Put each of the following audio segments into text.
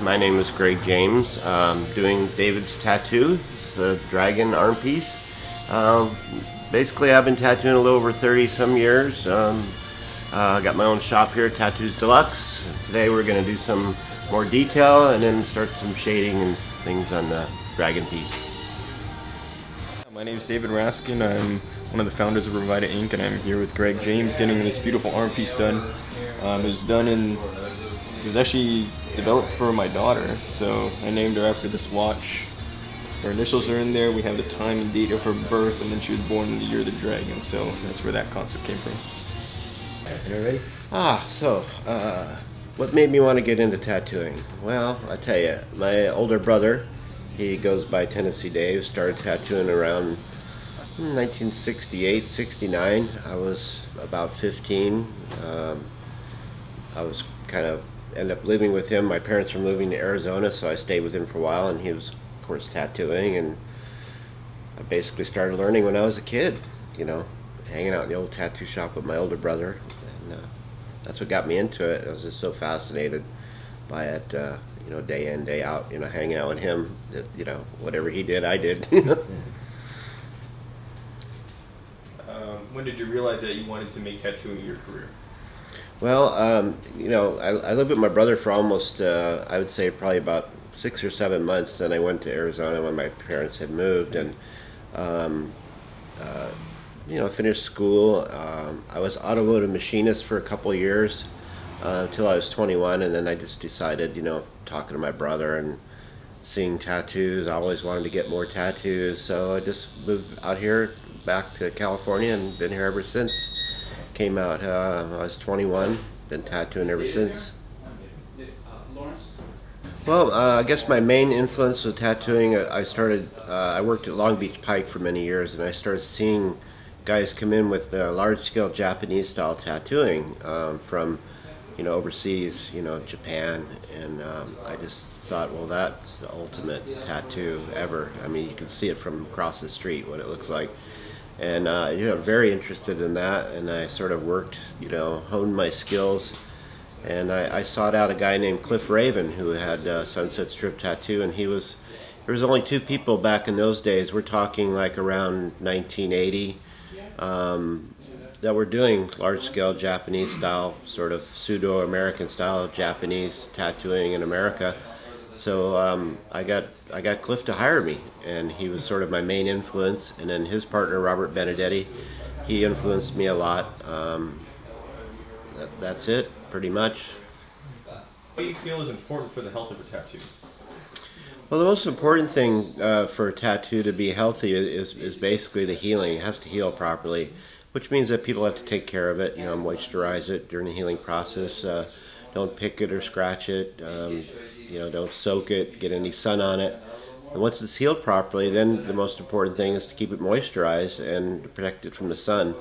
My name is Greg James. Doing David's tattoo. It's a dragon arm piece. Basically, I've been tattooing a little over 30 some years. I got my own shop here, Tattoos Deluxe. Today we're going to do some more detail and then start some shading and things on the dragon piece. My name is David Raskin. I'm one of the founders of Revita Inc. and I'm here with Greg James getting this beautiful arm piece done. It was actually developed for my daughter, so I named her after this watch. Her initials are in there. We have the time and date of her birth, and then she was born in the year of the dragon, so that's where that concept came from. You ready? What made me want to get into tattooing? Well, I tell you, my older brother, he goes by Tennessee Dave, started tattooing around 1968, 69. I was about 15. I was ended up living with him. My parents were moving to Arizona, so I stayed with him for a while, and he was, of course, tattooing, and I basically started learning when I was a kid, you know, hanging out in the old tattoo shop with my older brother, and that's what got me into it. I was just so fascinated by it, you know, day in, day out, you know, hanging out with him, that, you know, whatever he did, I did. When did you realize that you wanted to make tattooing your career? Well, you know, I lived with my brother for almost, I would say probably about 6 or 7 months. Then I went to Arizona when my parents had moved, and you know, finished school. I was automotive machinist for a couple of years until I was 21, and then I just decided, you know, talking to my brother and seeing tattoos, I always wanted to get more tattoos, so I just moved out here back to California and been here ever since. Came out when I was 21, been tattooing ever since. Well, I guess my main influence with tattooing, I worked at Long Beach Pike for many years, and I started seeing guys come in with large-scale Japanese style tattooing from, you know, overseas, you know, Japan, and I just thought, well, that's the ultimate tattoo ever. I mean, you can see it from across the street, what it looks like. And you know, very interested in that, and I sort of worked, you know, honed my skills, and I sought out a guy named Cliff Raven who had Sunset Strip Tattoo, and there was only 2 people back in those days, we're talking like around 1980, that were doing large-scale Japanese style, sort of pseudo-American style Japanese tattooing in America. So I got Cliff to hire me, and he was sort of my main influence, and then his partner Robert Benedetti, he influenced me a lot. That's it, pretty much. What do you feel is important for the health of a tattoo? Well, the most important thing for a tattoo to be healthy is basically the healing. It has to heal properly, which means that people have to take care of it, you know, moisturize it during the healing process. Don't pick it or scratch it. You know, don't soak it, get any sun on it. And once it's healed properly, then the most important thing is to keep it moisturized and to protect it from the sun.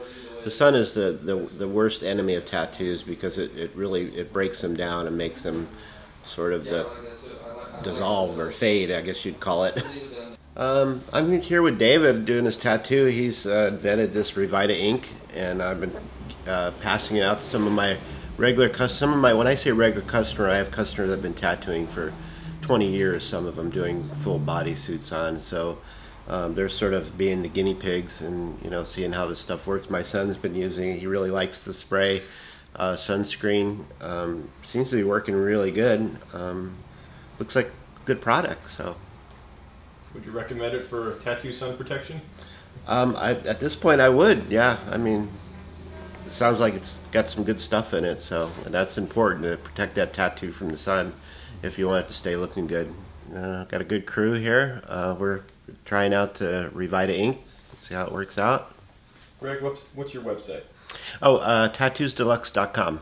The sun is the worst enemy of tattoos, because it really breaks them down and makes them sort of dissolve or fade, I guess you'd call it. I'm here with David doing his tattoo. He's invented this Revita ink, and I've been passing it out to some of my regular customers. When I say regular customer, I have customers that have been tattooing for 20 years, some of them doing full body suits on, so they're sort of being the guinea pigs and, you know, seeing how this stuff works. My son's been using it. He really likes the spray sunscreen. Seems to be working really good. Looks like a good product. So would you recommend it for tattoo sun protection? At this point I would, yeah. I mean, it sounds like it's got some good stuff in it, so, and that's important to protect that tattoo from the sun if you want it to stay looking good. Got a good crew here. We're trying out Revita ink. See how it works out. Greg, what's your website? Oh, tattoosdeluxe.com.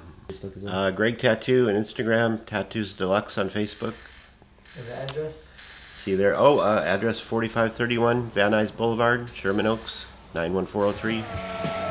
Greg Tattoo on Instagram, Tattoos Deluxe on Facebook. And the address? See you there. Oh, address 4531 Van Nuys Boulevard, Sherman Oaks, 91403.